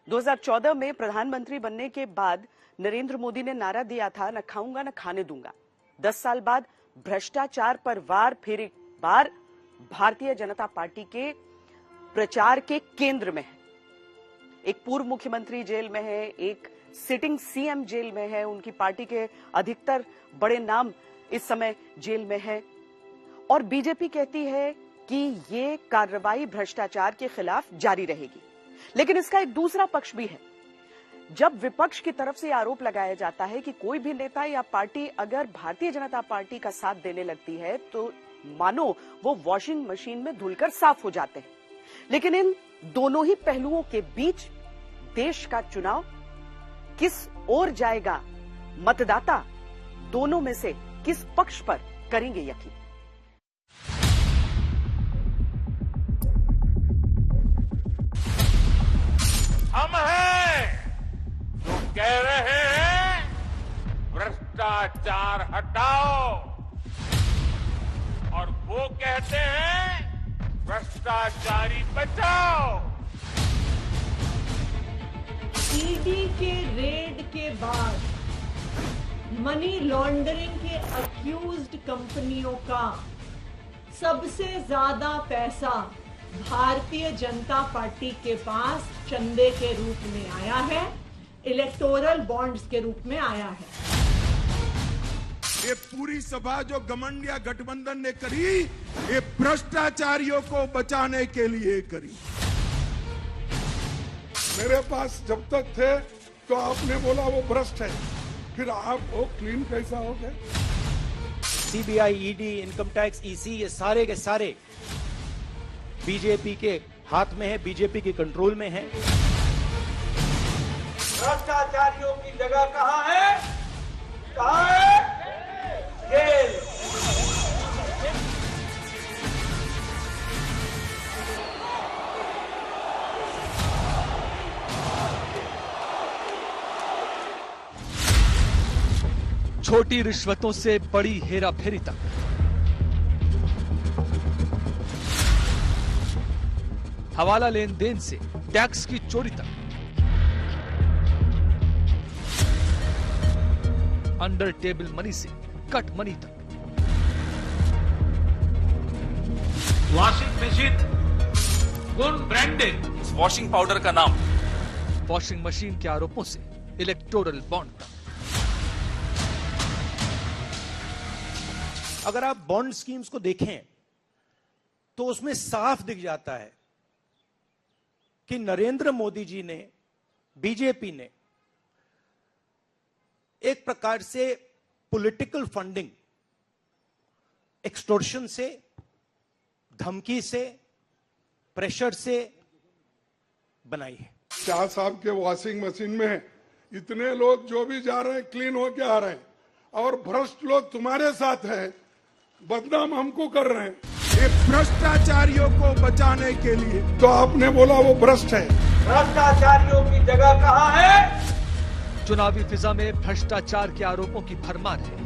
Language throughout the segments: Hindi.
2014 में प्रधानमंत्री बनने के बाद नरेंद्र मोदी ने नारा दिया था, न खाऊंगा न खाने दूंगा। 10 साल बाद भ्रष्टाचार पर वार फिर एक बार भारतीय जनता पार्टी के प्रचार के केंद्र में है। एक पूर्व मुख्यमंत्री जेल में है, एक सिटिंग सीएम जेल में है, उनकी पार्टी के अधिकतर बड़े नाम इस समय जेल में है और बीजेपी कहती है कि ये कार्रवाई भ्रष्टाचार के खिलाफ जारी रहेगी। लेकिन इसका एक दूसरा पक्ष भी है। जब विपक्ष की तरफ से आरोप लगाया जाता है कि कोई भी नेता या पार्टी अगर भारतीय जनता पार्टी का साथ देने लगती है तो मानो वो वॉशिंग मशीन में धुलकर साफ हो जाते हैं। लेकिन इन दोनों ही पहलुओं के बीच देश का चुनाव किस ओर जाएगा, मतदाता दोनों में से किस पक्ष पर करेंगे यकीन। हम हैं जो कह रहे हैं भ्रष्टाचार हटाओ और वो कहते हैं भ्रष्टाचारी बचाओ। ईडी के रेड के बाद मनी लॉन्ड्रिंग के अक्यूज्ड कंपनियों का सबसे ज्यादा पैसा भारतीय जनता पार्टी के पास चंदे के रूप में आया है, इलेक्टोरल बॉन्ड्स के रूप में आया है। ये पूरी सभा जो घमंड या गठबंधन ने करी, ये भ्रष्टाचारियों को बचाने के लिए करी। मेरे पास जब तक थे तो आपने बोला वो भ्रष्ट है, फिर आप वो क्लीन कैसा हो गए? CBI, ED, income tax, EC, ये सारे के सारे बीजेपी के हाथ में है, बीजेपी के कंट्रोल में है। भ्रष्टाचारियों की जगह कहां है? कहां है? जेल। छोटी रिश्वतों से बड़ी हेराफेरी तक, हवाला लेन देन से टैक्स की चोरी तक, अंडर टेबल मनी से कट मनी तक। वॉशिंग मशीन कौन ब्रांडेड? उस वॉशिंग पाउडर का नाम। वॉशिंग मशीन के आरोपों से इलेक्टोरल बॉन्ड तक। अगर आप बॉन्ड स्कीम्स को देखें तो उसमें साफ दिख जाता है कि नरेंद्र मोदी जी ने, बीजेपी ने एक प्रकार से पॉलिटिकल फंडिंग एक्सटॉर्शन से, धमकी से, प्रेशर से बनाई है। शाह साहब के वॉशिंग मशीन में इतने लोग जो भी जा रहे हैं क्लीन होके आ रहे हैं और भ्रष्ट लोग तुम्हारे साथ हैं, बदनाम हमको कर रहे हैं। ये भ्रष्टाचारियों को बचाने के लिए तो आपने बोला वो भ्रष्ट है। भ्रष्टाचारियों की जगह कहां है? चुनावी फिजा में भ्रष्टाचार के आरोपों की भरमार है।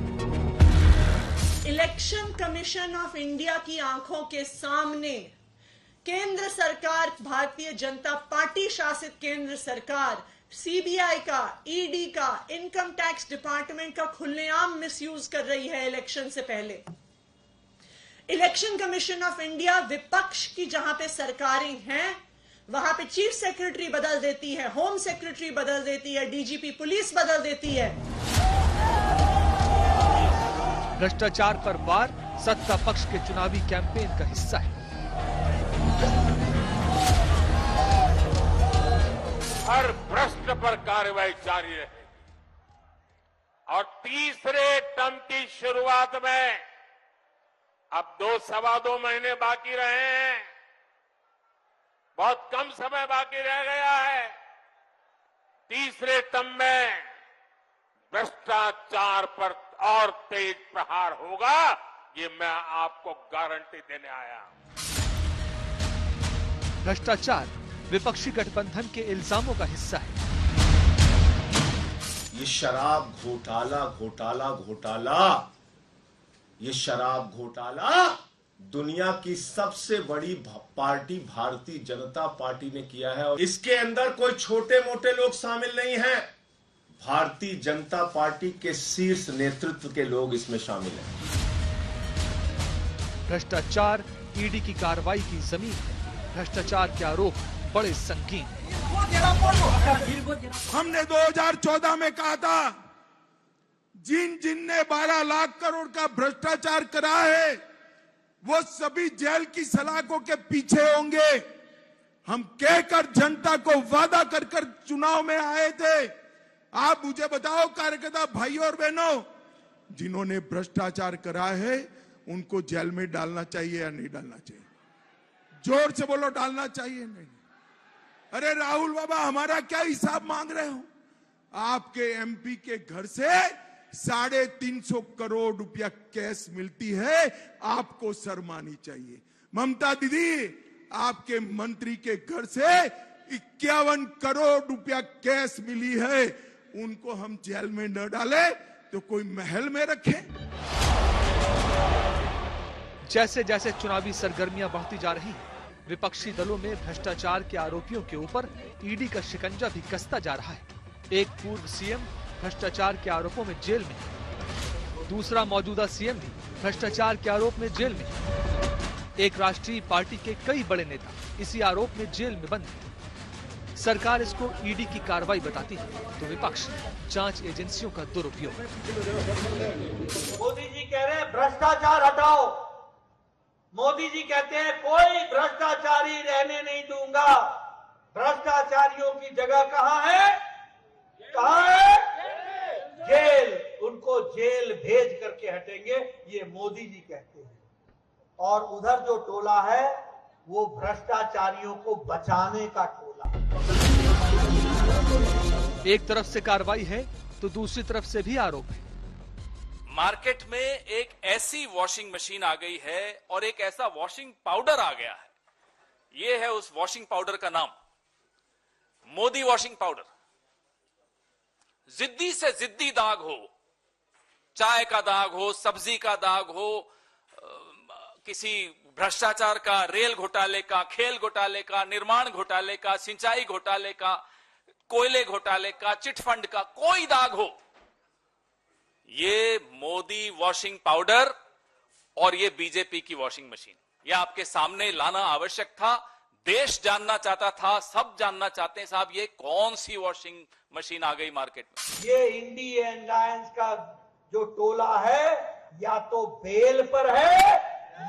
इलेक्शन कमीशन ऑफ इंडिया की आंखों के सामने केंद्र सरकार, भारतीय जनता पार्टी शासित केंद्र सरकार, सीबीआई का, ईडी का, इनकम टैक्स डिपार्टमेंट का खुलेआम मिसयूज कर रही है इलेक्शन से पहले। इलेक्शन कमीशन ऑफ इंडिया विपक्ष की जहां पे सरकारें हैं वहां पे चीफ सेक्रेटरी बदल देती है, होम सेक्रेटरी बदल देती है, डीजीपी पुलिस बदल देती है। भ्रष्टाचार पर वार सत्ता पक्ष के चुनावी कैंपेन का हिस्सा है। हर भ्रष्ट पर कार्रवाई जारी रहे और तीसरे टर्म की शुरुआत में अब 2-2.25 महीने बाकी रहे हैं, बहुत कम समय बाकी रह गया है। तीसरे टर्म में भ्रष्टाचार पर और तेज प्रहार होगा, ये मैं आपको गारंटी देने आया हूं। भ्रष्टाचार विपक्षी गठबंधन के इल्जामों का हिस्सा है। ये शराब घोटाला, ये शराब घोटाला दुनिया की सबसे बड़ी पार्टी भारतीय जनता पार्टी ने किया है और इसके अंदर कोई छोटे मोटे लोग शामिल नहीं हैं। भारतीय जनता पार्टी के शीर्ष नेतृत्व के लोग इसमें शामिल हैं। भ्रष्टाचार ईडी की कार्रवाई की जमीन है। भ्रष्टाचार के आरोप बड़े संगीन हैं। हमने 2014 में कहा था जिन ने 12 लाख करोड़ का भ्रष्टाचार करा है वो सभी जेल की सलाखों के पीछे होंगे। हम कहकर जनता को वादा कर कर चुनाव में आए थे। आप मुझे बताओ कार्यकर्ता भाइयों और बहनों, जिन्होंने भ्रष्टाचार करा है उनको जेल में डालना चाहिए या नहीं डालना चाहिए? जोर से बोलो, डालना चाहिए नहीं? अरे राहुल बाबा, हमारा क्या हिसाब मांग रहे हो? आपके एमपी के घर से 350 करोड़ रुपया कैश मिलती है, आपको शर्म आनी चाहिए। ममता दीदी, आपके मंत्री के घर से 51 करोड़ रुपया कैश मिली है, उनको हम जेल में न डाले तो कोई महल में रखें? जैसे जैसे चुनावी सरगर्मियां बढ़ती जा रही हैं, विपक्षी दलों में भ्रष्टाचार के आरोपियों के ऊपर ईडी का शिकंजा भी कसता जा रहा है। एक पूर्व सीएम भ्रष्टाचार के आरोपों में जेल में, दूसरा मौजूदा सीएम भी भ्रष्टाचार के आरोप में जेल में, एक राष्ट्रीय पार्टी के कई बड़े नेता इसी आरोप में जेल में बंद हैं। सरकार इसको ईडी की कार्रवाई बताती है तो विपक्ष जांच एजेंसियों का दुरुपयोग। मोदी जी कह रहे हैं भ्रष्टाचार हटाओ। मोदी जी कहते हैं कोई भ्रष्टाचारी रहने नहीं दूंगा। भ्रष्टाचारियों की जगह कहां है? कहां है? जेल। उनको जेल भेज करके हटेंगे, ये मोदी जी कहते हैं। और उधर जो टोला है वो भ्रष्टाचारियों को बचाने का टोला। एक तरफ से कार्रवाई है तो दूसरी तरफ से भी आरोप है। मार्केट में एक ऐसी वॉशिंग मशीन आ गई है और एक ऐसा वॉशिंग पाउडर आ गया है। यह है उस वॉशिंग पाउडर का नाम, मोदी वॉशिंग पाउडर। जिद्दी से जिद्दी दाग हो, चाय का दाग हो, सब्जी का दाग हो, किसी भ्रष्टाचार का, रेल घोटाले का, खेल घोटाले का, निर्माण घोटाले का, सिंचाई घोटाले का, कोयले घोटाले का, चिटफंड का, कोई दाग हो, ये मोदी वॉशिंग पाउडर और ये बीजेपी की वॉशिंग मशीन, ये आपके सामने लाना आवश्यक था। देश जानना चाहता था, सब जानना चाहते हैं साहब ये कौन सी वॉशिंग मशीन आ गई मार्केट में। ये इंडियन अलायंस का जो टोला है या तो बेल पर है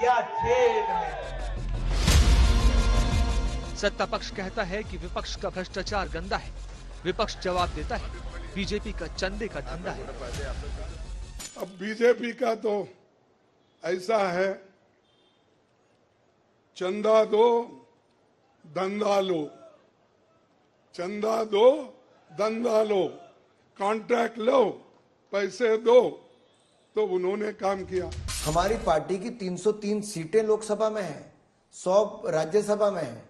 या जेल में। सत्ता पक्ष कहता है कि विपक्ष का भ्रष्टाचार गंदा है। विपक्ष जवाब देता है बीजेपी का चंदे का धंधा है। अब बीजेपी का तो ऐसा है, चंदा दो धंधा लो, चंदा दो धंधा लो, कॉन्ट्रैक्ट लो, पैसे दो। तो उन्होंने काम किया। हमारी पार्टी की 303 सीटें लोकसभा में हैं, 100 राज्यसभा में हैं।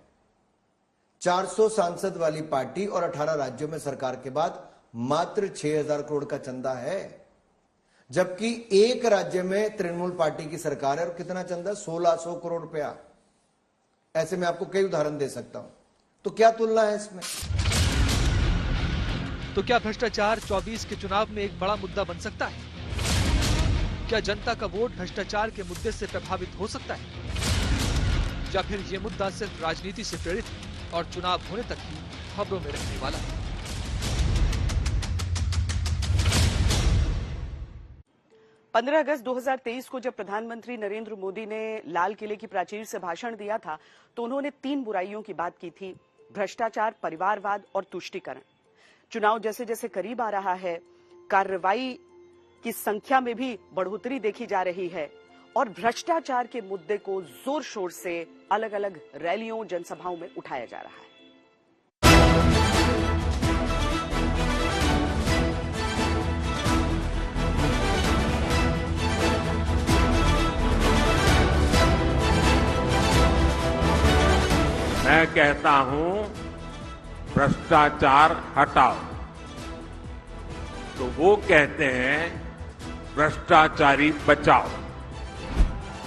400 सांसद वाली पार्टी और 18 राज्यों में सरकार के बाद मात्र 6000 करोड़ का चंदा है, जबकि एक राज्य में तृणमूल पार्टी की सरकार है और कितना चंदा? 1600 करोड़ रुपया। ऐसे में आपको कई उदाहरण दे सकता हूं। तो क्या तुलना है इसमें? तो क्या भ्रष्टाचार 24 के चुनाव में एक बड़ा मुद्दा बन सकता है? क्या जनता का वोट भ्रष्टाचार के मुद्दे से प्रभावित हो सकता है, या फिर ये मुद्दा सिर्फ राजनीति से प्रेरित है और चुनाव होने तक ही खबरों में रहने वाला है? 15 अगस्त 2023 को जब प्रधानमंत्री नरेंद्र मोदी ने लाल किले की प्राचीर से भाषण दिया था तो उन्होंने 3 बुराइयों की बात की थी: भ्रष्टाचार, परिवारवाद और तुष्टीकरण। चुनाव जैसे जैसे करीब आ रहा है, कार्रवाई की संख्या में भी बढ़ोतरी देखी जा रही है और भ्रष्टाचार के मुद्दे को जोर शोर से अलग अलग रैलियों, जनसभाओं में उठाया जा रहा है। मैं कहता हूं भ्रष्टाचार हटाओ, तो वो कहते हैं भ्रष्टाचारी बचाओ।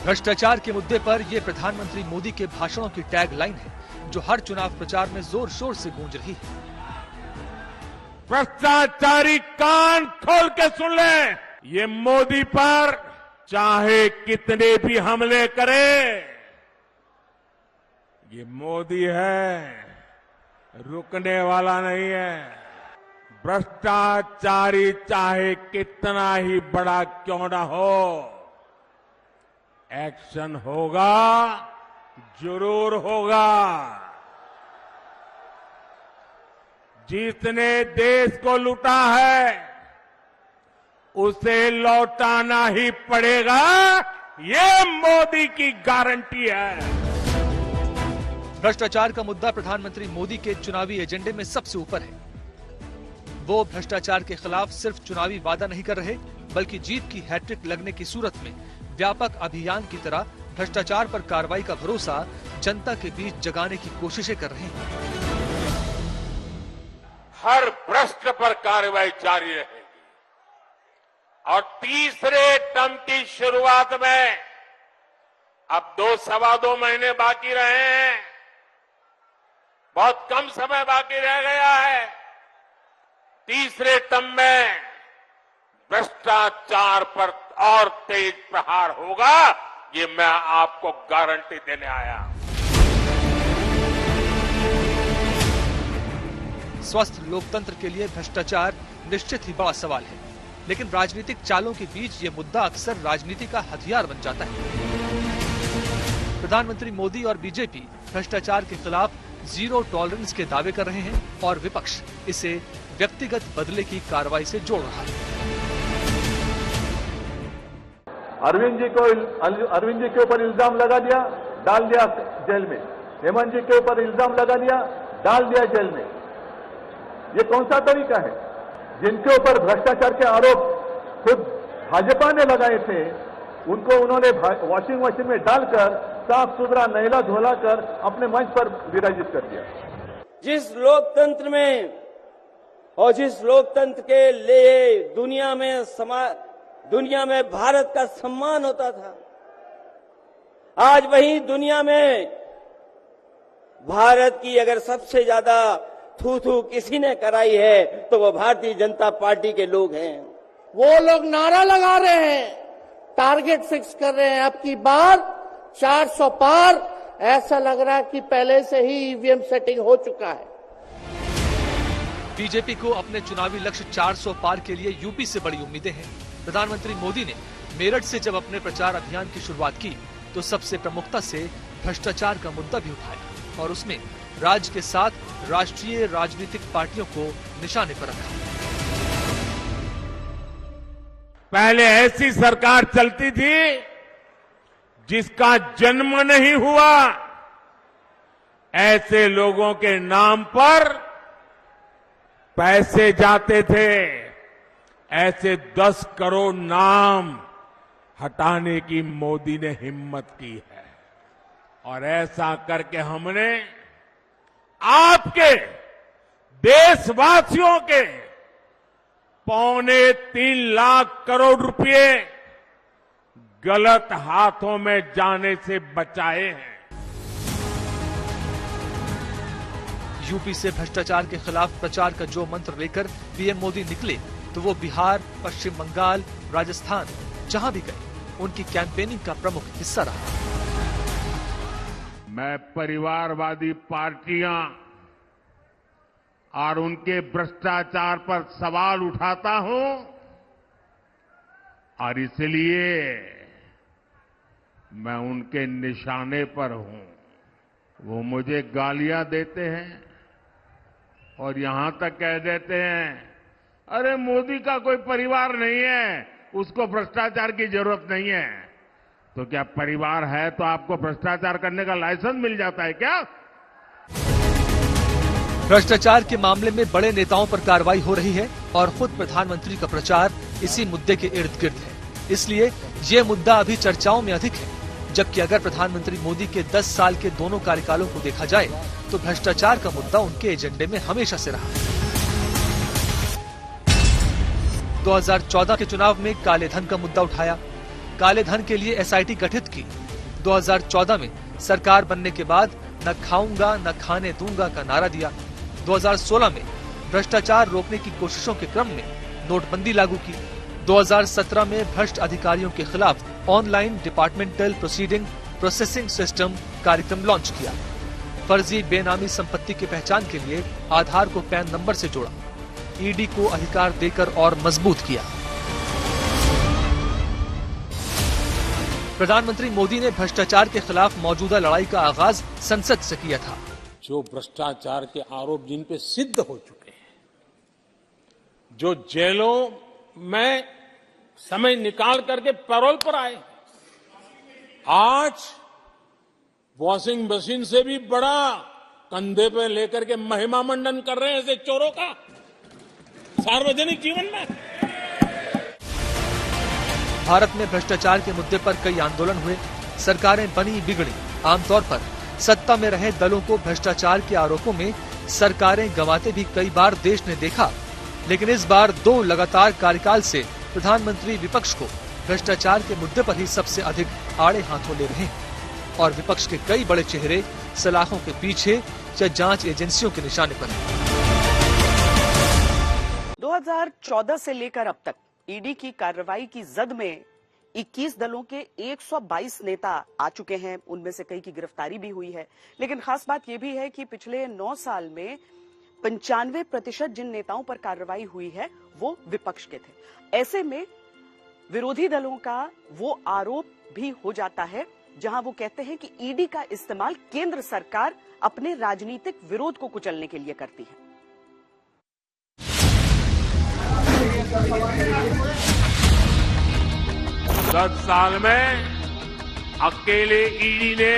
भ्रष्टाचार के मुद्दे पर यह प्रधानमंत्री मोदी के भाषणों की टैग लाइन है, जो हर चुनाव प्रचार में जोर शोर से गूंज रही है। भ्रष्टाचारी कान खोल के सुन ले, ये मोदी पर चाहे कितने भी हमले करे, ये मोदी है, रुकने वाला नहीं है। भ्रष्टाचारी चाहे कितना ही बड़ा क्यों ना हो, एक्शन होगा, जरूर होगा। जिसने देश को लूटा है उसे लौटाना ही पड़ेगा, ये मोदी की गारंटी है। भ्रष्टाचार का मुद्दा प्रधानमंत्री मोदी के चुनावी एजेंडे में सबसे ऊपर है। वो भ्रष्टाचार के खिलाफ सिर्फ चुनावी वादा नहीं कर रहे, बल्कि जीत की हैट्रिक लगने की सूरत में व्यापक अभियान की तरह भ्रष्टाचार पर कार्रवाई का भरोसा जनता के बीच जगाने की कोशिशें कर रहे हैं। हर भ्रष्ट पर कार्रवाई जारी रहेगी और तीसरे टर्म की शुरुआत में अब 2-2.25 महीने बाकी रहे हैं, बहुत कम समय बाकी रह गया है। तीसरे टर्म में भ्रष्टाचार पर और तेज प्रहार होगा, ये मैं आपको गारंटी देने आया। स्वस्थ लोकतंत्र के लिए भ्रष्टाचार निश्चित ही बड़ा सवाल है, लेकिन राजनीतिक चालों के बीच ये मुद्दा अक्सर राजनीति का हथियार बन जाता है। प्रधानमंत्री मोदी और बीजेपी भ्रष्टाचार के खिलाफ जीरो टॉलरेंस के दावे कर रहे हैं और विपक्ष इसे व्यक्तिगत बदले की कार्रवाई से जोड़ रहा है। अरविंद जी के ऊपर इल्जाम लगा दिया, डाल दिया जेल में। हेमंत जी के ऊपर इल्जाम लगा दिया, डाल दिया जेल में। ये कौन सा तरीका है? जिनके ऊपर भ्रष्टाचार के आरोप खुद भाजपा ने लगाए थे, उनको उन्होंने वॉशिंग मशीन में डालकर साफ सुथरा नहला धोला कर अपने मंच पर विराजित कर दिया। जिस लोकतंत्र में और जिस लोकतंत्र के लिए दुनिया में भारत का सम्मान होता था, आज वही दुनिया में भारत की अगर सबसे ज्यादा थू किसी ने कराई है तो वो भारतीय जनता पार्टी के लोग हैं। वो लोग नारा लगा रहे हैं, टारगेट फिक्स कर रहे हैं, अब की बार 400 पार। ऐसा लग रहा है कि पहले से ही ईवीएम सेटिंग हो चुका है। बीजेपी को अपने चुनावी लक्ष्य 400 पार के लिए यूपी से बड़ी उम्मीदें हैं। प्रधानमंत्री मोदी ने मेरठ से जब अपने प्रचार अभियान की शुरुआत की तो सबसे प्रमुखता से भ्रष्टाचार का मुद्दा भी उठाया और उसमें राज्य के साथ राष्ट्रीय राजनीतिक पार्टियों को निशाने पर रखा। पहले ऐसी सरकार चलती थी जिसका जन्म नहीं हुआ, ऐसे लोगों के नाम पर पैसे जाते थे। ऐसे 10 करोड़ नाम हटाने की मोदी ने हिम्मत की है और ऐसा करके हमने आपके देशवासियों के 3.25 लाख करोड़ रुपए गलत हाथों में जाने से बचाए हैं। यूपी से भ्रष्टाचार के खिलाफ प्रचार का जो मंत्र लेकर पीएम मोदी निकले तो वो बिहार, पश्चिम बंगाल, राजस्थान जहां भी गए उनकी कैंपेनिंग का प्रमुख हिस्सा रहा। मैं परिवारवादी पार्टियां और उनके भ्रष्टाचार पर सवाल उठाता हूं और इसलिए मैं उनके निशाने पर हूं। वो मुझे गालियां देते हैं और यहां तक कह देते हैं, अरे मोदी का कोई परिवार नहीं है, उसको भ्रष्टाचार की जरूरत नहीं है। तो क्या परिवार है तो आपको भ्रष्टाचार करने का लाइसेंस मिल जाता है क्या? भ्रष्टाचार के मामले में बड़े नेताओं पर कार्रवाई हो रही है और खुद प्रधानमंत्री का प्रचार इसी मुद्दे के इर्द गिर्द है। इसलिए ये मुद्दा अभी चर्चाओं में अधिक है, जबकि अगर प्रधानमंत्री मोदी के 10 साल के दोनों कार्यकालों को देखा जाए तो भ्रष्टाचार का मुद्दा उनके एजेंडे में हमेशा से रहा। 2014 के चुनाव में काले धन का मुद्दा उठाया, काले धन के लिए एसआईटी गठित की। 2014 में सरकार बनने के बाद न खाऊंगा न खाने दूंगा का नारा दिया। 2016 में भ्रष्टाचार रोकने की कोशिशों के क्रम में नोटबंदी लागू की। 2017 में भ्रष्ट अधिकारियों के खिलाफ online departmental proceeding processing system कार्यक्रम लॉन्च किया। फर्जी बेनामी संपत्ति की पहचान के लिए आधार को पैन नंबर से जोड़ा। ईडी को अधिकार देकर और मजबूत किया। प्रधानमंत्री मोदी ने भ्रष्टाचार के खिलाफ मौजूदा लड़ाई का आगाज संसद से किया था। जो भ्रष्टाचार के आरोप जिन पे सिद्ध हो चुके हैं, जो जेलों में समय निकाल करके पैरोल पर आए, आज वॉशिंग मशीन से भी बड़ा कंधे पे लेकर के महिमा मंडन कर रहे हैं ऐसे चोरों का सार्वजनिक जीवन में। भारत में भ्रष्टाचार के मुद्दे पर कई आंदोलन हुए, सरकारें बनी बिगड़ी। आमतौर पर सत्ता में रहे दलों को भ्रष्टाचार के आरोपों में सरकारें गंवाते भी कई बार देश ने देखा, लेकिन इस बार 2 लगातार कार्यकाल से प्रधानमंत्री विपक्ष को भ्रष्टाचार के मुद्दे पर ही सबसे अधिक आड़े हाथों ले रहे हैं और विपक्ष के कई बड़े चेहरे सलाखों के पीछे या जांच एजेंसियों के निशाने पर हैं। 2014 से लेकर अब तक ईडी की कार्रवाई की जद में 21 दलों के 122 नेता आ चुके हैं। उनमें से कई की गिरफ्तारी भी हुई है, लेकिन खास बात यह भी है कि पिछले 9 साल में 95% जिन नेताओं पर कार्रवाई हुई है वो विपक्ष के थे। ऐसे में विरोधी दलों का वो आरोप भी हो जाता है जहां वो कहते हैं कि ईडी का इस्तेमाल केंद्र सरकार अपने राजनीतिक विरोध को कुचलने के लिए करती है। गत साल में अकेले ईडी ने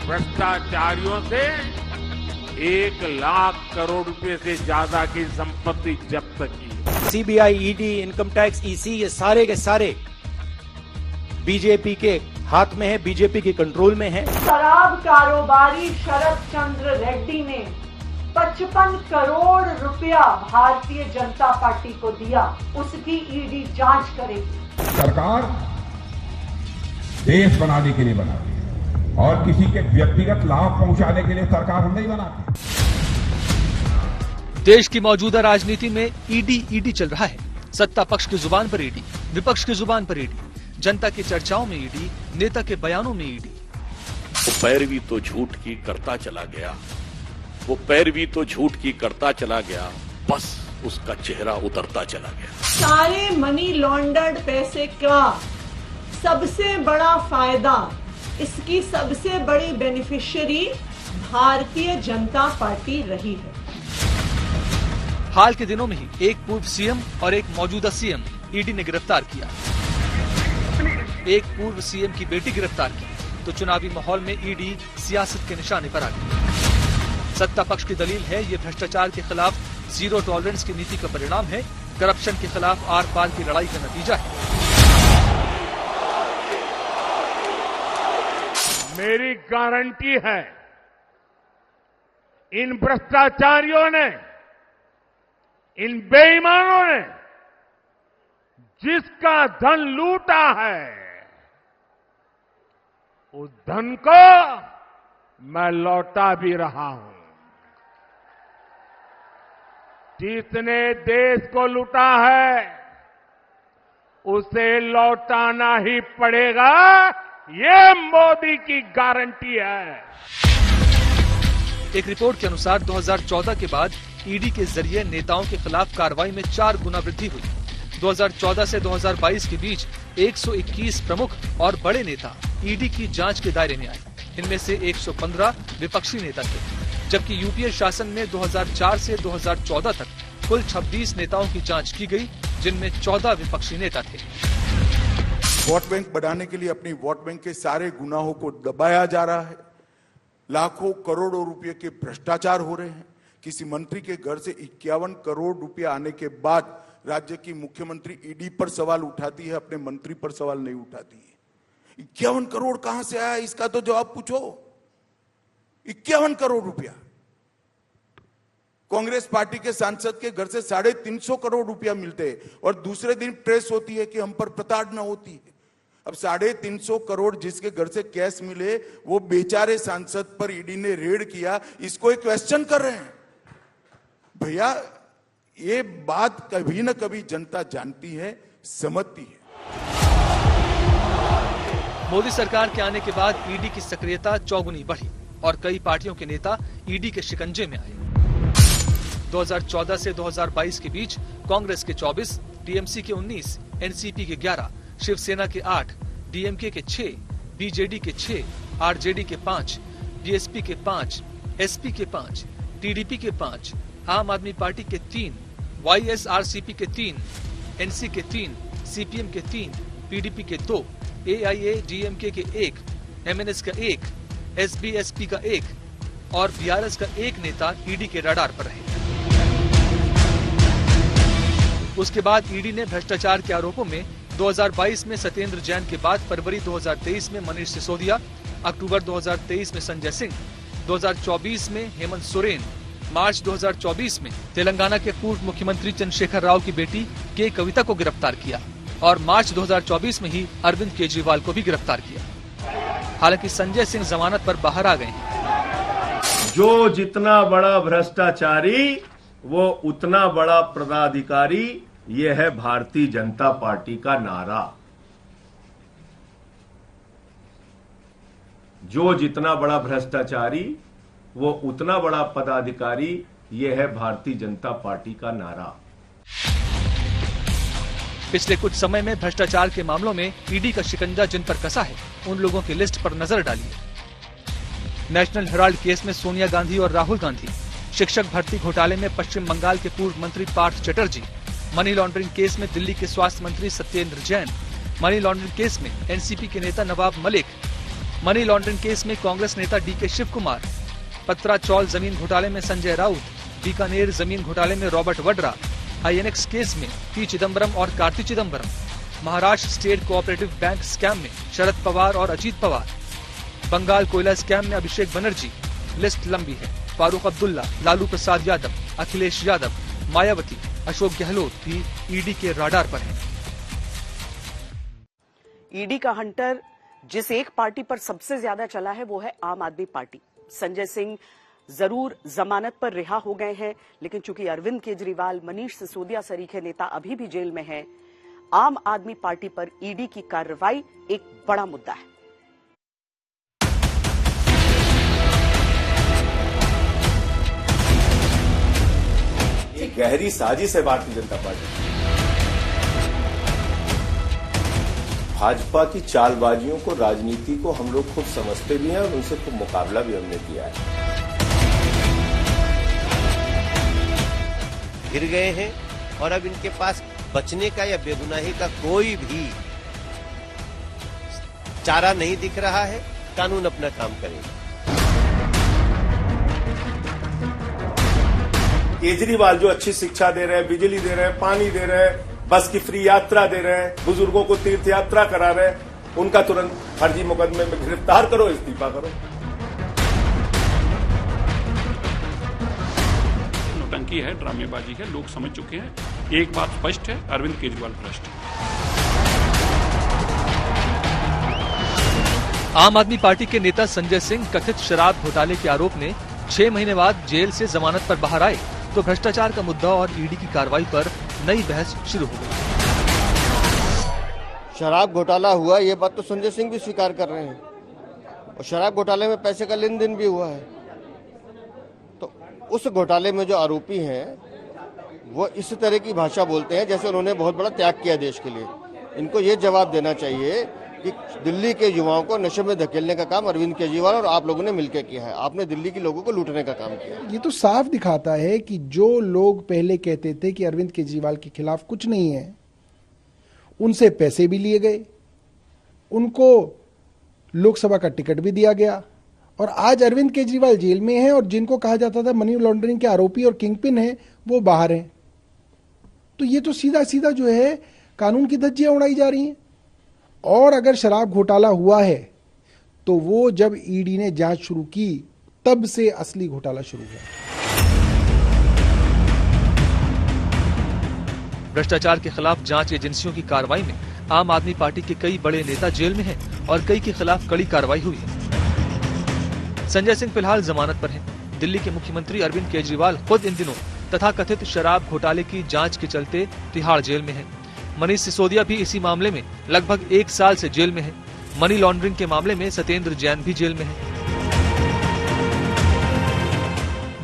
भ्रष्टाचारियों से 1 लाख करोड़ रुपए से ज्यादा की संपत्ति जब्त की। CBI, ED, income tax, EC, ये सारे के सारे बीजेपी के हाथ में है, बीजेपी के कंट्रोल में है। शराब कारोबारी शरद चंद्र रेड्डी ने 55 करोड़ रुपया भारतीय जनता पार्टी को दिया, उसकी ईडी जांच करेगी। सरकार देश बनाने के लिए बनाती है और किसी के व्यक्तिगत लाभ पहुंचाने के लिए सरकार हम नहीं बनाती। देश की मौजूदा राजनीति में ईडी चल रहा है। सत्ता पक्ष की जुबान पर ईडी, विपक्ष की जुबान पर ईडी, जनता की चर्चाओं में ईडी, नेता के बयानों में ईडी। वो पैरवी तो झूठ की करता चला गया, वो पैरवी तो झूठ की करता चला गया, बस उसका चेहरा उतरता चला गया। सारे मनी लॉन्डर्ड पैसे का सबसे बड़ा फायदा, इसकी सबसे बड़ी बेनिफिशियरी भारतीय जनता पार्टी रही है। हाल के दिनों में ही एक पूर्व सीएम और एक मौजूदा सीएम ईडी ने गिरफ्तार किया। एक पूर्व सीएम की बेटी गिरफ्तार की तो चुनावी माहौल में ईडी सियासत के निशाने पर आ गई। सत्ता पक्ष की दलील है ये भ्रष्टाचार के खिलाफ जीरो टॉलरेंस की नीति का परिणाम है, करप्शन के खिलाफ आर पार की लड़ाई का नतीजा है। मेरी गारंटी है इन भ्रष्टाचारियों ने, इन बेईमानों ने जिसका धन लूटा है, उस धन को मैं लौटा भी रहा हूं। जिसने देश को लूटा है उसे लौटाना ही पड़ेगा, ये मोदी की गारंटी है। एक रिपोर्ट के अनुसार 2014 के बाद ईडी के जरिए नेताओं के खिलाफ कार्रवाई में 4 गुना वृद्धि हुई। 2014 से 2022 के बीच 121 प्रमुख और बड़े नेता ईडी की जांच के दायरे में आए। इनमें से 115 विपक्षी नेता थे, जबकि यूपीए शासन में 2004 से 2014 तक कुल 26 नेताओं की जांच की गई, जिनमें 14 विपक्षी नेता थे। वोट बैंक बढ़ाने के लिए अपनी वोट बैंक के सारे गुनाहों को दबाया जा रहा है। लाखों करोड़ों रुपए के भ्रष्टाचार हो रहे हैं। किसी मंत्री के घर से 51 करोड़ रुपया आने के बाद राज्य की मुख्यमंत्री ईडी पर सवाल उठाती है, अपने मंत्री पर सवाल नहीं उठाती है। 51 करोड़ कहां से आया, इसका तो जवाब पूछो। 51 करोड़ रुपया कांग्रेस पार्टी के सांसद के घर से 350 करोड़ रुपया मिलते हैं और दूसरे दिन प्रेस होती है कि हम पर प्रताड़ना होती है। अब 350 करोड़ जिसके घर से कैश मिले वो बेचारे सांसद पर ईडी ने रेड किया, इसको एक क्वेश्चन कर रहे हैं। भैया ये बात कभी न कभी जनता जानती है, समझती है। मोदी सरकार के आने के बाद ईडी की सक्रियता चौगुनी बढ़ी और कई पार्टियों के नेता ईडी के शिकंजे में आए। 2014 से 2022 के बीच कांग्रेस के 24, टीएमसी के 19, एनसीपी के 11, शिवसेना के 8, डीएमके के 6, बीजेडी के 6, आरजेडी के 5, बीएसपी के 5, एसपी के 5, टीडीपी के 5, आम आदमी पार्टी के 3, वाईएसआरसीपी के 3, एनसी के 3, सीपीएम के 3, पीडीपी के 2, एआईएडीएमके के 1, एमएनएस का 1, एसबीएसपी का 1 और बीआरएस का 1 नेता ईडी के रडार पर रहे। उसके बाद ईडी ने भ्रष्टाचार के आरोपों में 2022 में सत्येंद्र जैन के बाद फरवरी 2023 में मनीष सिसोदिया, अक्टूबर 2023 में संजय सिंह, 2024 में हेमंत सोरेन, मार्च 2024 में तेलंगाना के पूर्व मुख्यमंत्री चंद्रशेखर राव की बेटी के कविता को गिरफ्तार किया और मार्च 2024 में ही अरविंद केजरीवाल को भी गिरफ्तार किया। हालांकि संजय सिंह जमानत पर बाहर आ गए हैं। जो जितना बड़ा भ्रष्टाचारी वो उतना बड़ा पदाधिकारी, ये है भारतीय जनता पार्टी का नारा। जो जितना बड़ा भ्रष्टाचारी वो उतना बड़ा पदाधिकारी, ये है भारतीय जनता पार्टी का नारा। पिछले कुछ समय में भ्रष्टाचार के मामलों में ईडी का शिकंजा जिन पर कसा है, उन लोगों की लिस्ट पर नजर डालिए। नेशनल हेराल्ड केस में सोनिया गांधी और राहुल गांधी, शिक्षक भर्ती घोटाले में पश्चिम बंगाल के पूर्व मंत्री Partha Chatterjee, money laundering case में दिल्ली के स्वास्थ्य मंत्री Satyendra Jain, money laundering case में एनसीपी के नेता Nawab Malik, money laundering case में कांग्रेस नेता डीके शिव कुमार, पत्रा चौल जमीन घोटाले में संजय राउत, बीकानेर जमीन घोटाले में रॉबर्ट वड्रा, आईएनएक्स केस में पी चिदम्बरम और Karti Chidambaram, Maharashtra state cooperative bank scam में शरद पवार और अजीत पवार, बंगाल कोयला स्कैम में अभिषेक बनर्जी। लिस्ट लंबी है। फारूक अब्दुल्ला, लालू प्रसाद यादव, अखिलेश यादव, मायावती, अशोक गहलोत भी ईडी के राडार पर हैं। ईडी का हंटर जिस एक पार्टी पर सबसे ज्यादा चला है वो है आम आदमी पार्टी। संजय सिंह जरूर जमानत पर रिहा हो गए हैं, लेकिन चूंकि अरविंद केजरीवाल, मनीष सिसोदिया सरीखे नेता अभी भी जेल में हैं, आम आदमी पार्टी पर ईडी की कार्रवाई एक बड़ा मुद्दा है। एक गहरी साजिश है भारतीय जनता पार्टी। भाजपा की चालबाजियों को, राजनीति को हम लोग खुद समझते भी हैं और उनसे खूब मुकाबला भी हमने किया है। गिर गए हैं और अब इनके पास बचने का या बेगुनाही का कोई भी चारा नहीं दिख रहा है। कानून अपना काम करेगा। केजरीवाल जो अच्छी शिक्षा दे रहे हैं, बिजली दे रहे हैं, पानी दे रहे हैं, बस की फ्री यात्रा दे रहे हैं, बुजुर्गों को तीर्थ यात्रा करा रहे हैं, उनका तुरंत फर्जी मुकदमे में गिरफ्तार करो, इस्तीफा करो। नौटंकी है, ड्रामेबाजी है, लोग समझ चुके हैं। एक बात स्पष्ट है, अरविंद केजरीवाल भ्रष्ट है। आम आदमी पार्टी के नेता संजय सिंह कथित शराब घोटाले के आरोप में 6 महीने बाद जेल से जमानत पर बाहर आए तो भ्रष्टाचार का मुद्दा और ईडी की कार्रवाई पर नई बहस शुरू हो गई। शराब घोटाला हुआ, ये बात तो संजय सिंह भी स्वीकार कर रहे हैं और शराब घोटाले में पैसे का लेन देन भी हुआ है। तो उस घोटाले में जो आरोपी हैं वो इस तरह की भाषा बोलते हैं जैसे उन्होंने बहुत बड़ा त्याग किया देश के लिए। इनको ये जवाब देना चाहिए कि दिल्ली के युवाओं को नशे में धकेलने का काम अरविंद केजरीवाल और आप लोगों ने मिलकर किया है। आपने दिल्ली के लोगों को लूटने का काम किया। ये तो साफ दिखाता है कि जो लोग पहले कहते थे कि अरविंद केजरीवाल के खिलाफ कुछ नहीं है, उनसे पैसे भी लिए गए, उनको लोकसभा का टिकट भी दिया गया और आज अरविंद केजरीवाल जेल में है और जिनको कहा जाता था मनी लॉन्ड्रिंग के आरोपी और किंगपिन है वो बाहर हैं। तो ये तो सीधा सीधा जो है कानून की धज्जियां उड़ाई जा रही हैं। और अगर शराब घोटाला हुआ है तो वो जब ईडी ने जांच शुरू की तब से असली घोटाला शुरू हुआ। भ्रष्टाचार के खिलाफ जांच एजेंसियों की कार्रवाई में आम आदमी पार्टी के कई बड़े नेता जेल में हैं और कई के खिलाफ कड़ी कार्रवाई हुई है। संजय सिंह फिलहाल जमानत पर हैं। दिल्ली के मुख्यमंत्री अरविंद केजरीवाल खुद इन दिनों तथाकथित शराब घोटाले की जांच के चलते तिहाड़ जेल में हैं। मनीष सिसोदिया भी इसी मामले में लगभग 1 साल से जेल में है। मनी लॉन्ड्रिंग के मामले में सत्येंद्र जैन भी जेल में है।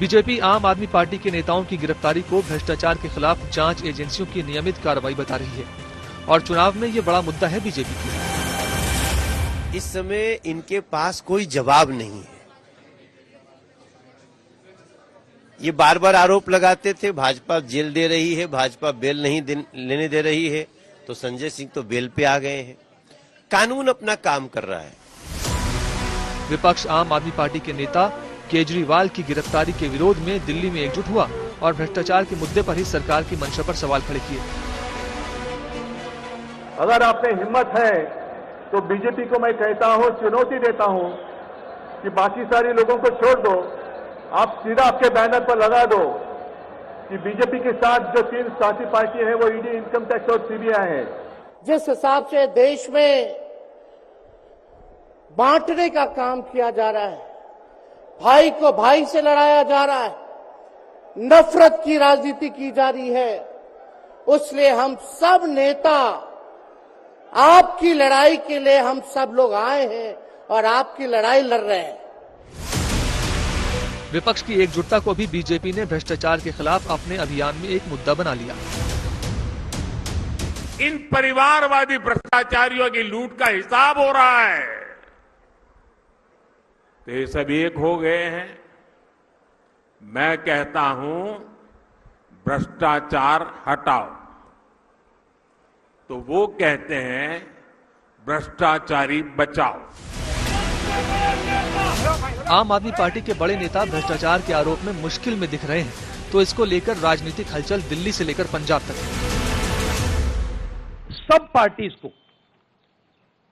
बीजेपी आम आदमी पार्टी के नेताओं की गिरफ्तारी को भ्रष्टाचार के खिलाफ जांच एजेंसियों की नियमित कार्रवाई बता रही है और चुनाव में ये बड़ा मुद्दा है बीजेपी की। इस समय इनके पास कोई जवाब नहीं है। ये बार बार आरोप लगाते थे भाजपा जेल दे रही है, भाजपा बेल नहीं लेने दे रही है, तो संजय सिंह तो बेल पे आ गए हैं। कानून अपना काम कर रहा है। विपक्ष आम आदमी पार्टी के नेता केजरीवाल की गिरफ्तारी के विरोध में दिल्ली में एकजुट हुआ और भ्रष्टाचार के मुद्दे पर ही सरकार की मंशा पर सवाल खड़े किए। अगर आप में हिम्मत है तो बीजेपी को मैं कहता हूं, चुनौती देता हूं कि बाकी सारे लोगों को छोड़ दो, आप सीधा आपके बैनर पर लगा दो कि बीजेपी के साथ जो 3 साथी पार्टी है वो ईडी, इनकम टैक्स और सीबीआई है। जिस हिसाब से देश में बांटने का काम किया जा रहा है, भाई को भाई से लड़ाया जा रहा है, नफरत की राजनीति की जा रही है, उसलिए हम सब नेता आपकी लड़ाई के लिए हम सब लोग आए हैं और आपकी लड़ाई लड़ रहे हैं। विपक्ष की एकजुटता को भी बीजेपी ने भ्रष्टाचार के खिलाफ अपने अभियान में एक मुद्दा बना लिया। इन परिवारवादी भ्रष्टाचारियों की लूट का हिसाब हो रहा है, तो ये सब एक हो गए हैं। मैं कहता हूं भ्रष्टाचार हटाओ, तो वो कहते हैं भ्रष्टाचारी बचाओ। आम आदमी पार्टी के बड़े नेता भ्रष्टाचार के आरोप में मुश्किल में दिख रहे हैं, तो इसको लेकर राजनीतिक हलचल दिल्ली से लेकर पंजाब तक है। सब पार्टीज को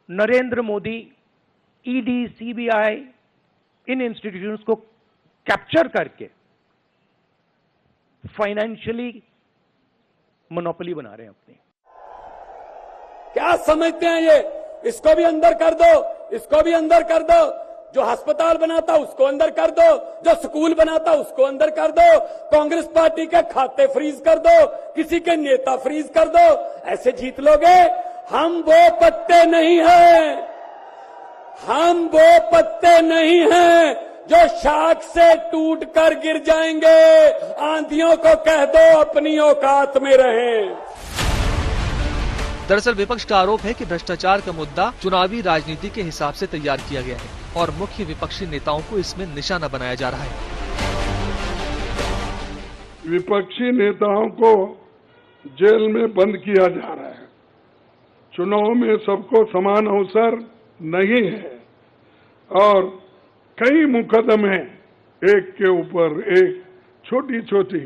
नरेंद्र मोदी, ईडी, सीबीआई, इन इंस्टीट्यूशंस को कैप्चर करके फाइनेंशियली मोनोपोली बना रहे हैं अपनी। क्या समझते हैं ये? इसको भी अंदर कर दो, इसको भी अंदर कर दो, जो अस्पताल बनाता उसको अंदर कर दो, जो स्कूल बनाता उसको अंदर कर दो, कांग्रेस पार्टी के खाते फ्रीज कर दो, किसी के नेता फ्रीज कर दो, ऐसे जीत लोगे? हम वो पत्ते नहीं हैं, हम वो पत्ते नहीं हैं जो शाख से टूट कर गिर जाएंगे। आंधियों को कह दो अपनी औकात में रहें। दरअसल विपक्ष का आरोप है कि भ्रष्टाचार का मुद्दा चुनावी राजनीति के हिसाब से तैयार किया गया है और मुख्य विपक्षी नेताओं को इसमें निशाना बनाया जा रहा है। विपक्षी नेताओं को जेल में बंद किया जा रहा है। चुनाव में सबको समान अवसर नहीं है और कई मुकदमे एक के ऊपर एक, छोटी छोटी,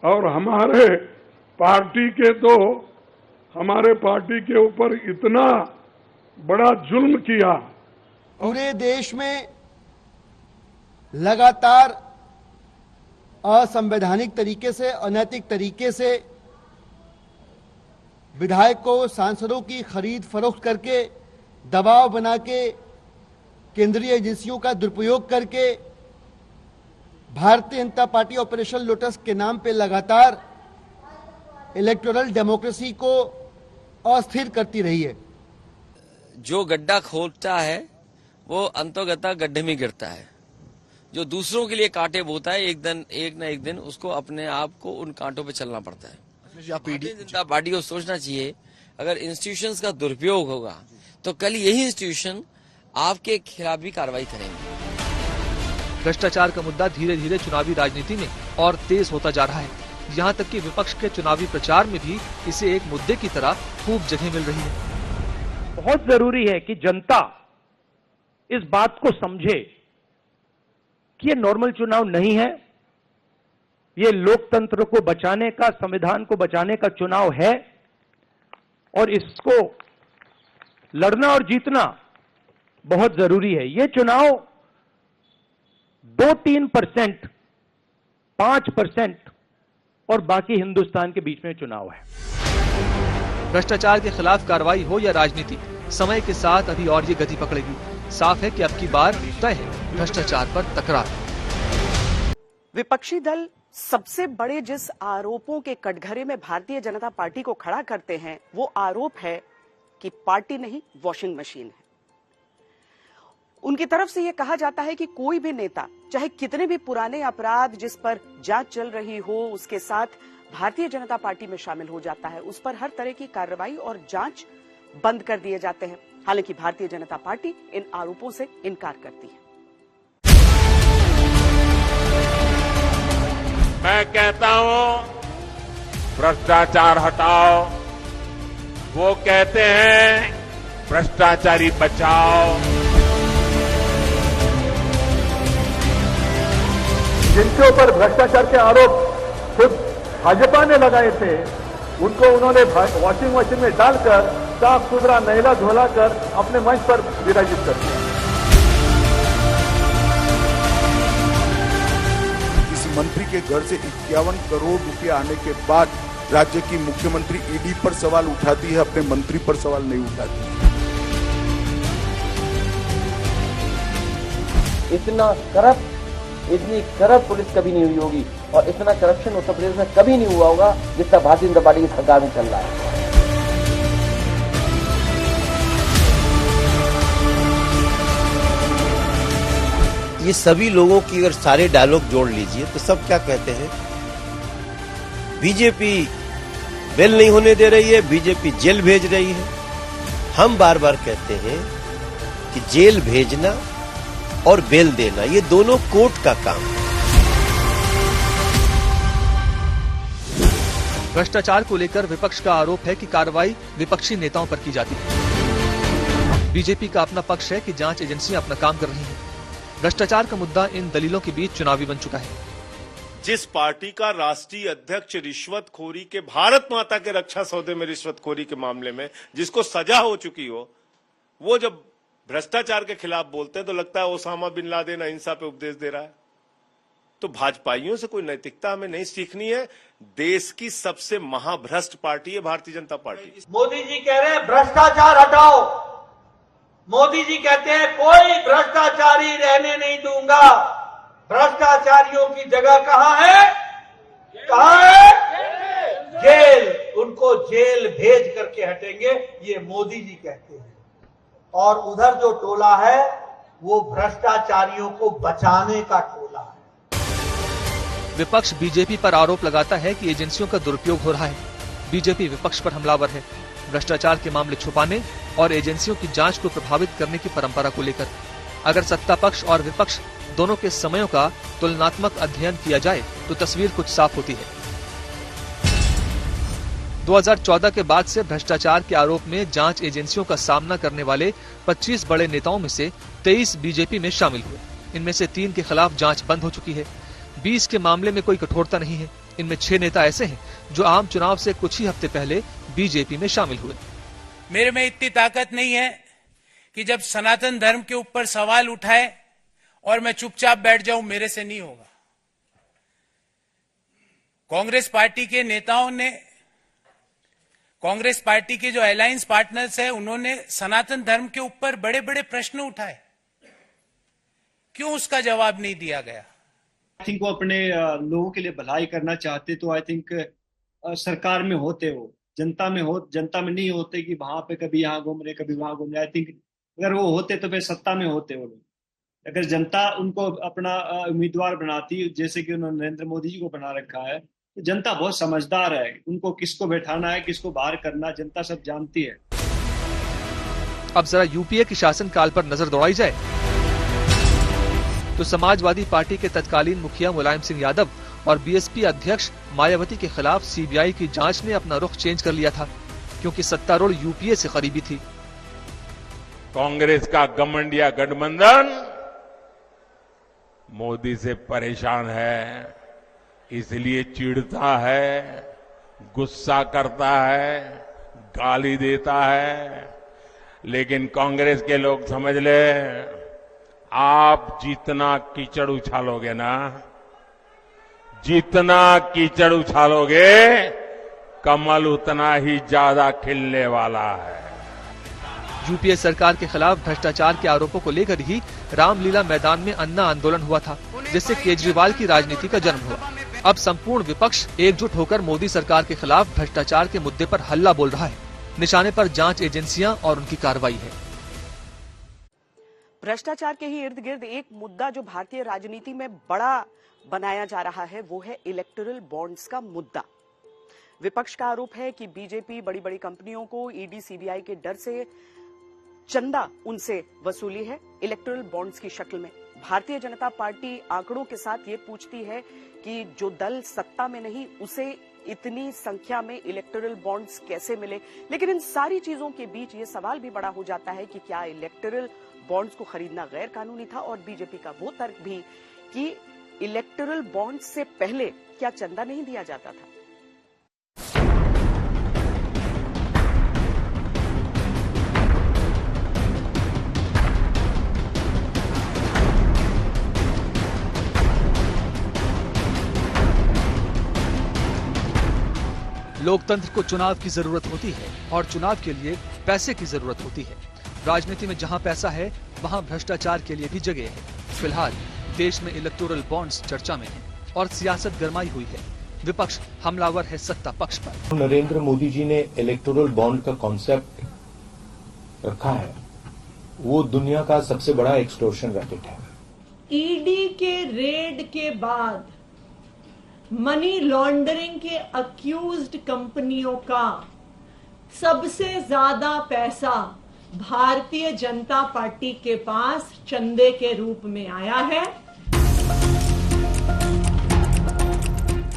और हमारे पार्टी के ऊपर इतना बड़ा जुल्म किया। पूरे देश में लगातार असंवैधानिक तरीके से, अनैतिक तरीके से विधायकों, सांसदों की खरीद फरोख्त करके, दबाव बना के, केंद्रीय एजेंसियों का दुरुपयोग करके Bharatiya Janata party operation lotus के नाम पे लगातार इलेक्टोरल डेमोक्रेसी को अस्थिर करती रही है। जो गड्ढा खोदता है वो अंतोगता गड्ढे में गिरता है। जो दूसरों के लिए कांटे बोता है, एक न एक दिन उसको अपने आप को उन कांटों पे चलना पड़ता है। भारतीय जनता पार्टी को सोचना चाहिए, अगर इंस्टीट्यूशंस का दुरुपयोग होगा तो कल यही इंस्टीट्यूशन आपके खिलाफ भी कार्रवाई करेंगे। भ्रष्टाचार का मुद्दा धीरे धीरे चुनावी राजनीति में और तेज होता जा रहा है। यहाँ तक कि विपक्ष के चुनावी प्रचार में भी इसे एक मुद्दे की तरह खूब जगह मिल रही है। बहुत जरूरी है कि जनता इस बात को समझे कि ये नॉर्मल चुनाव नहीं है, ये लोकतंत्र को बचाने का, संविधान को बचाने का चुनाव है और इसको लड़ना और जीतना बहुत जरूरी है। ये चुनाव 2-3%, 5% और बाकी हिंदुस्तान के बीच में चुनाव है। भ्रष्टाचार के खिलाफ कार्रवाई हो या राजनीति, समय के साथ अभी और ये गति पकड़ेगी। साफ है कि अब की बार तय है भ्रष्टाचार पर तकरार। विपक्षी दल सबसे बड़े जिस आरोपों के कटघरे में भारतीय जनता पार्टी को खड़ा करते हैं, वो आरोप है कि पार्टी नहीं वॉशिंग मशीन है। उनकी तरफ से यह कहा जाता है कि कोई भी नेता चाहे कितने भी पुराने अपराध जिस पर जांच चल रही हो उसके साथ भारतीय जनता पार्टी में शामिल हो जाता है, उस पर हर तरह की कार्रवाई और जांच बंद कर दिए जाते हैं। हालांकि भारतीय जनता पार्टी इन आरोपों से इनकार करती है। मैं कहता हूं भ्रष्टाचार हटाओ, वो कहते हैं भ्रष्टाचारी बचाओ। जिनके ऊपर भ्रष्टाचार के आरोप खुद भाजपा ने लगाए थे, उनको उन्होंने वॉशिंग मशीन में डालकर साफ सुथरा नहला धुला कर अपने मंच पर विराजित कर दिया। किसी मंत्री के घर से 51 करोड़ रुपया आने के बाद राज्य की मुख्यमंत्री ईडी पर सवाल उठाती है, अपने मंत्री पर सवाल नहीं उठाती। इतनी करप्ट पुलिस कभी नहीं हुई होगी और इतना करप्शन उत्तर प्रदेश में कभी नहीं हुआ होगा जितना भारतीय जनता पार्टी की सरकार में चल रहा है। ये सभी लोगों की अगर सारे डायलॉग जोड़ लीजिए तो सब क्या कहते हैं, बीजेपी बेल नहीं होने दे रही है, बीजेपी जेल भेज रही है। हम बार बार कहते हैं कि जेल भेजना और बेल देना ये दोनों कोर्ट का काम है। भ्रष्टाचार को लेकर विपक्ष का आरोप है कि कार्रवाई विपक्षी नेताओं पर की जाती है। बीजेपी का अपना पक्ष है कि जांच एजेंसियां अपना काम कर रही हैं। भ्रष्टाचार का मुद्दा इन दलीलों के बीच चुनावी बन चुका है। जिस पार्टी का राष्ट्रीय अध्यक्ष रिश्वतखोरी के, भारत माता के रक्षा सौदे में रिश्वतखोरी के मामले में जिसको सजा हो चुकी हो, वो जब भ्रष्टाचार के खिलाफ बोलते हैं तो लगता है ओसामा बिन लादेन अहिंसा पे उपदेश दे रहा है। तो भाजपाइयों से कोई नैतिकता हमें नहीं सीखनी है। देश की सबसे महाभ्रष्ट पार्टी है भारतीय जनता पार्टी। मोदी जी कह रहे हैं भ्रष्टाचार हटाओ, मोदी जी कहते हैं कोई भ्रष्टाचारी रहने नहीं दूंगा। भ्रष्टाचारियों की जगह कहां है? कहां है? जेल। उनको जेल भेज करके हटेंगे, ये मोदी जी कहते हैं। और उधर जो टोला है वो भ्रष्टाचारियों को बचाने का टोला है। विपक्ष बीजेपी पर आरोप लगाता है कि एजेंसियों का दुरुपयोग हो रहा है। बीजेपी विपक्ष पर हमलावर है, भ्रष्टाचार के मामले छुपाने और एजेंसियों की जांच को प्रभावित करने की परंपरा को लेकर। अगर सत्ता पक्ष और विपक्ष दोनों के समयों का तुलनात्मक अध्ययन किया जाए तो तस्वीर कुछ साफ होती है। 2014 के बाद से भ्रष्टाचार के आरोप में जांच एजेंसियों का सामना करने वाले 25 बड़े नेताओं में से 23 बीजेपी में शामिल हुए। इनमें से 3 के खिलाफ जांच बंद हो चुकी है। 20 के मामले में कोई कठोरता नहीं है। इनमें 6 नेता ऐसे हैं जो आम चुनाव से कुछ ही हफ्ते पहले बीजेपी में शामिल हुए। मेरे में इतनी ताकत नहीं है कि जब सनातन धर्म के ऊपर सवाल उठाए और मैं चुपचाप बैठ जाऊं, मेरे से नहीं होगा। कांग्रेस पार्टी के नेताओं ने, कांग्रेस पार्टी के जो अलायंस पार्टनर्स हैं, उन्होंने सनातन धर्म के ऊपर बड़े बड़े प्रश्न उठाए। क्यों उसका जवाब नहीं दिया गया? आई थिंक वो अपने लोगों के लिए भलाई करना चाहते तो आई थिंक सरकार में होते हो, जनता में नहीं होते कि वहां पे कभी यहाँ घूम रहे कभी वहां घूम रहे। आई थिंक अगर वो होते तो फिर सत्ता में होते वो लोग। अगर जनता उनको अपना उम्मीदवार बनाती, जैसे कि उन्होंने नरेंद्र मोदी जी को बना रखा है, तो जनता बहुत समझदार है। उनको किसको बैठाना है, किसको बाहर करना, जनता सब जानती है। अब जरा यूपीए के शासनकाल पर नजर दौड़ाई जाए तो समाजवादी पार्टी के तत्कालीन मुखिया मुलायम सिंह यादव और बीएसपी अध्यक्ष मायावती के खिलाफ सीबीआई की जांच ने अपना रुख चेंज कर लिया था, क्योंकि सत्तारूढ़ यूपीए से करीबी थी। कांग्रेस का घमंडिया गठबंधन मोदी से परेशान है, इसलिए चिढ़ता है, गुस्सा करता है, गाली देता है। लेकिन कांग्रेस के लोग समझ ले, आप जितना कीचड़ उछालोगे ना, जितना कीचड़ उछालोगे कमल उतना ही ज्यादा खिलने वाला है। यूपीए सरकार के खिलाफ भ्रष्टाचार के आरोपों को लेकर ही रामलीला मैदान में अन्ना आंदोलन हुआ था, जिससे केजरीवाल की राजनीति का जन्म हुआ। अब संपूर्ण विपक्ष एकजुट होकर मोदी सरकार के खिलाफ भ्रष्टाचार के मुद्दे पर हल्ला बोल रहा है। निशाने पर जांच एजेंसियां और उनकी कार्रवाई है। भ्रष्टाचार के ही इर्द गिर्द एक मुद्दा जो भारतीय राजनीति में बड़ा बनाया जा रहा है वो है इलेक्टोरल बॉन्ड्स का मुद्दा। विपक्ष का आरोप है कि बीजेपी बड़ी बड़ी कंपनियों को ईडी सीबीआई के डर से चंदा उनसे वसूली है इलेक्टोरल बॉन्ड्स की शक्ल में। भारतीय जनता पार्टी आंकड़ों के साथ ये पूछती है कि जो दल सत्ता में नहीं उसे इतनी संख्या में इलेक्टोरल बॉन्ड्स कैसे मिले। लेकिन इन सारी चीजों के बीच ये सवाल भी बड़ा हो जाता है कि क्या इलेक्टोरल बॉन्ड्स को खरीदना गैर कानूनी था, और बीजेपी का वो तर्क भी कि इलेक्टोरल बॉन्ड्स से पहले क्या चंदा नहीं दिया जाता था। लोकतंत्र को चुनाव की जरूरत होती है और चुनाव के लिए पैसे की जरूरत होती है। राजनीति में जहां पैसा है वहां भ्रष्टाचार के लिए भी जगह है। फिलहाल देश में इलेक्टोरल बॉन्ड्स चर्चा में है और सियासत गरमाई हुई है। विपक्ष हमलावर है सत्ता पक्ष पर। नरेंद्र मोदी जी ने इलेक्टोरल बॉन्ड का कॉन्सेप्ट रखा है, वो दुनिया का सबसे बड़ा एक्सटॉर्शन रैकेट है। ईडी के रेड के बाद मनी लॉन्ड्रिंग के अक्यूज्ड कंपनियों का सबसे ज्यादा पैसा भारतीय जनता पार्टी के पास चंदे के रूप में आया है।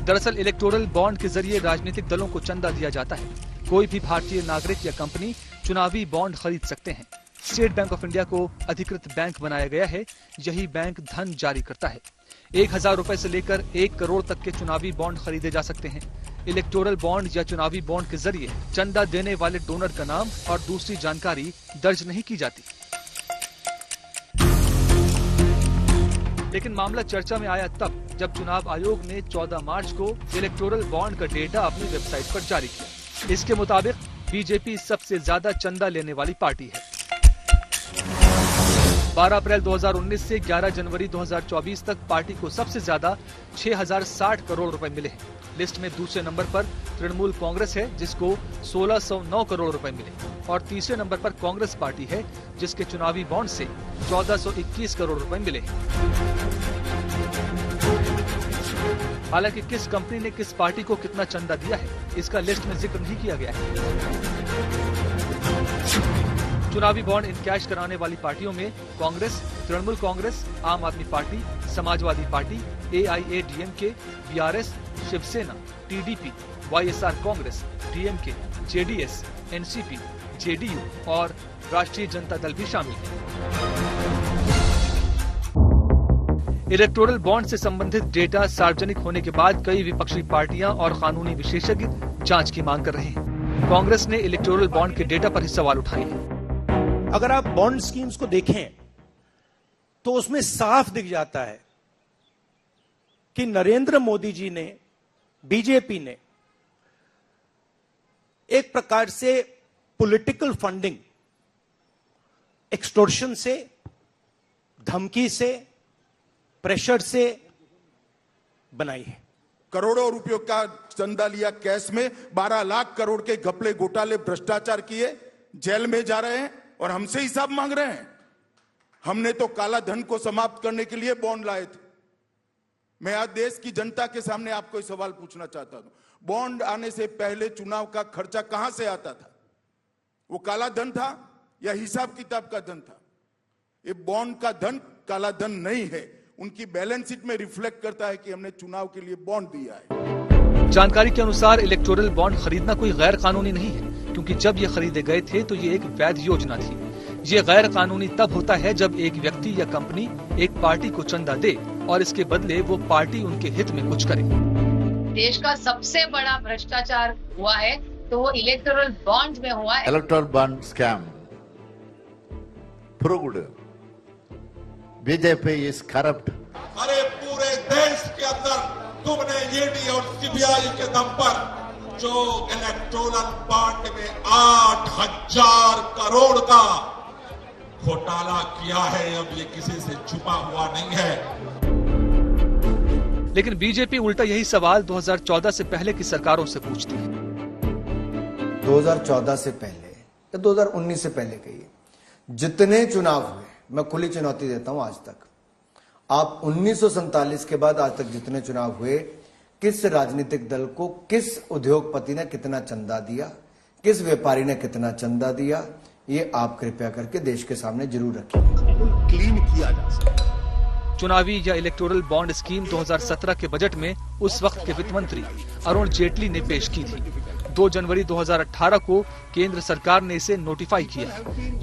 दरअसल इलेक्टोरल बॉन्ड के जरिए राजनीतिक दलों को चंदा दिया जाता है। कोई भी भारतीय नागरिक या कंपनी चुनावी बॉन्ड खरीद सकते हैं। स्टेट बैंक ऑफ इंडिया को अधिकृत बैंक बनाया गया है। यही बैंक धन जारी करता है। 1000 रुपए से लेकर 1 करोड़ तक के चुनावी बॉन्ड खरीदे जा सकते हैं। इलेक्टोरल बॉन्ड या चुनावी बॉन्ड के जरिए चंदा देने वाले डोनर का नाम और दूसरी जानकारी दर्ज नहीं की जाती। लेकिन मामला चर्चा में आया तब जब चुनाव आयोग ने 14 मार्च को इलेक्टोरल बॉन्ड का डेटा अपनी वेबसाइट पर जारी किया। इसके मुताबिक बीजेपी सबसे ज्यादा चंदा लेने वाली पार्टी है। 12 अप्रैल 2019 से 11 जनवरी 2024 तक पार्टी को सबसे ज्यादा 6060 करोड़ रुपए मिले हैं। लिस्ट में दूसरे नंबर पर तृणमूल कांग्रेस है, जिसको 1609 करोड़ रुपए मिले, और तीसरे नंबर पर कांग्रेस पार्टी है, जिसके चुनावी बॉन्ड से 1421 करोड़ रुपए मिले हैं। हालांकि किस कंपनी ने किस पार्टी को कितना चंदा दिया है, इसका लिस्ट में जिक्र नहीं किया गया है। चुनावी बॉन्ड इन कैश कराने वाली पार्टियों में Congress, Trinamool Congress, Aam Aadmi party, Samajwadi party, AIADMK, BRS, Shiv Sena, TDP, YSR Congress, DMK, JDS, NCP, JDU और राष्ट्रीय जनता दल भी शामिल है। इलेक्टोरल बॉन्ड से संबंधित डेटा सार्वजनिक होने के बाद कई विपक्षी पार्टियां और कानूनी विशेषज्ञ जांच की मांग कर रहे हैं। कांग्रेस ने इलेक्टोरल बॉन्ड के डेटा पर ही सवाल उठाए हैं। अगर आप बॉन्ड स्कीम्स को देखें तो उसमें साफ दिख जाता है कि नरेंद्र मोदी जी ने, बीजेपी ने एक प्रकार से पॉलिटिकल फंडिंग एक्सटॉर्शन से, धमकी से, प्रेशर से बनाई है। करोड़ों रुपयों का चंदा लिया कैश में, 12 लाख करोड़ के घपले घोटाले भ्रष्टाचार किए, जेल में जा रहे हैं और हमसे हिसाब मांग रहे हैं। हमने तो काला धन को समाप्त करने के लिए बॉन्ड लाए थे। मैं आज देश की जनता के सामने आपको एक सवाल पूछना चाहता हूं, बॉन्ड आने से पहले चुनाव का खर्चा कहां से आता था? वो काला धन था या हिसाब किताब का धन था? ये बॉन्ड का धन काला धन नहीं है, उनकी बैलेंस शीट में रिफ्लेक्ट करता है कि हमने चुनाव के लिए बॉन्ड दिया है। जानकारी के अनुसार इलेक्टोरल बॉन्ड खरीदना कोई गैर कानूनी नहीं है, क्योंकि जब ये खरीदे गए थे तो ये एक वैध योजना थी। ये गैर कानूनी तब होता है जब एक व्यक्ति या कंपनी एक पार्टी को चंदा दे और इसके बदले वो पार्टी उनके हित में कुछ करे। देश का सबसे बड़ा भ्रष्टाचार हुआ है तो वो इलेक्टोरल बॉन्ड में हुआ है। Electoral bond scam proved, BJP is corrupt. अरे पूरे देश के अंदर तुमने ईडी और सीबीआई के दम पर जो इलेक्टोरल बॉन्ड में 8,000 करोड़ का घोटाला किया है, अब ये किसी से छुपा हुआ नहीं है। लेकिन बीजेपी उल्टा यही सवाल 2014 से पहले की सरकारों से पूछती है। 2014 से पहले या 2019 से पहले कहिए, जितने चुनाव हुए, मैं खुली चुनौती देता हूं आज तक, आप 1947 के बाद आज तक जितने चुनाव हुए, किस राजनीतिक दल को किस उद्योगपति ने कितना चंदा दिया, किस व्यापारी ने कितना चंदा दिया, ये आप कृपया करके देश के सामने जरूर रखिए। क्लीन किया जा सकता। चुनावी या इलेक्टोरल बॉन्ड स्कीम 2017 के बजट में उस वक्त के वित्त मंत्री अरुण जेटली ने पेश की थी। 2 जनवरी 2018 को केंद्र सरकार ने इसे नोटिफाई किया।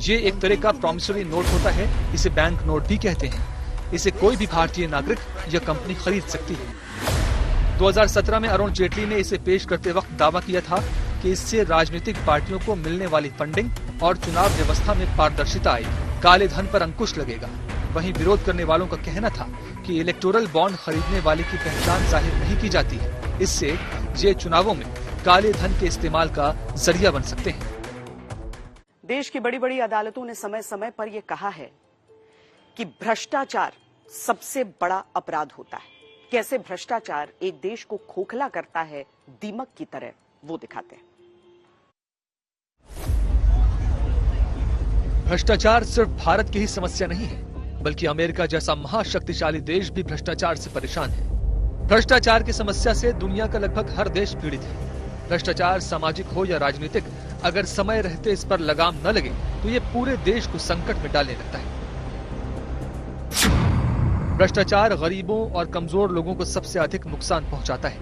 ये एक तरह का प्रॉमिसरी नोट होता है, इसे बैंक नोट भी कहते हैं। इसे कोई भी भारतीय नागरिक या कंपनी खरीद सकती है। 2017 में अरुण जेटली ने इसे पेश करते वक्त दावा किया था कि इससे राजनीतिक पार्टियों को मिलने वाली फंडिंग और चुनाव व्यवस्था में पारदर्शिता आएगी, काले धन पर अंकुश लगेगा। वहीं विरोध करने वालों का कहना था कि इलेक्टोरल बॉन्ड खरीदने वाले की पहचान जाहिर नहीं की जाती है, इससे ये चुनावों में काले धन के इस्तेमाल का जरिया बन सकते हैं। देश की बड़ी बड़ी अदालतों ने समय समय पर यह कहा है कि भ्रष्टाचार सबसे बड़ा अपराध होता है। कैसे भ्रष्टाचार एक देश को खोखला करता है, दीमक की तरह, वो दिखाते हैं। भ्रष्टाचार सिर्फ भारत की ही समस्या नहीं है, बल्कि अमेरिका जैसा महाशक्तिशाली देश भी भ्रष्टाचार से परेशान है। भ्रष्टाचार की समस्या से दुनिया का लगभग हर देश पीड़ित है। भ्रष्टाचार सामाजिक हो या राजनीतिक, अगर समय रहते इस पर लगाम न लगे तो ये पूरे देश को संकट में डालने लगता है। भ्रष्टाचार गरीबों और कमजोर लोगों को सबसे अधिक नुकसान पहुंचाता है,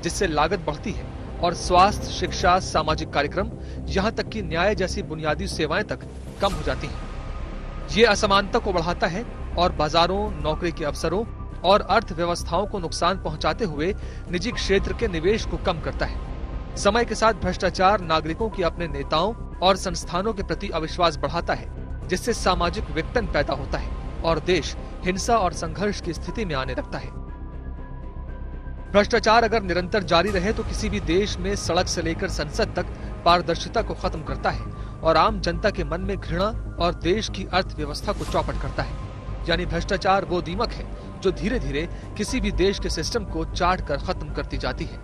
जिससे लागत बढ़ती है और स्वास्थ्य, शिक्षा, सामाजिक कार्यक्रम, यहाँ तक कि न्याय जैसी बुनियादी सेवाएं तक कम हो जाती हैं। ये असमानता को बढ़ाता है और बाजारों, नौकरी के अवसरों और अर्थव्यवस्थाओं को नुकसान पहुंचाते हुए निजी क्षेत्र के निवेश को कम करता है। समय के साथ भ्रष्टाचार नागरिकों की अपने नेताओं और संस्थानों के प्रति अविश्वास बढ़ाता है, जिससे सामाजिक विघटन पैदा होता है और देश हिंसा और संघर्ष की स्थिति में आने लगता है। भ्रष्टाचार अगर निरंतर जारी रहे तो किसी भी देश में सड़क से लेकर संसद तक पारदर्शिता को खत्म करता है और आम जनता के मन में घृणा और देश की अर्थव्यवस्था को चौपट करता है। यानी भ्रष्टाचार वो दीमक है जो धीरे धीरे किसी भी देश के सिस्टम को चाट कर खत्म करती जाती है।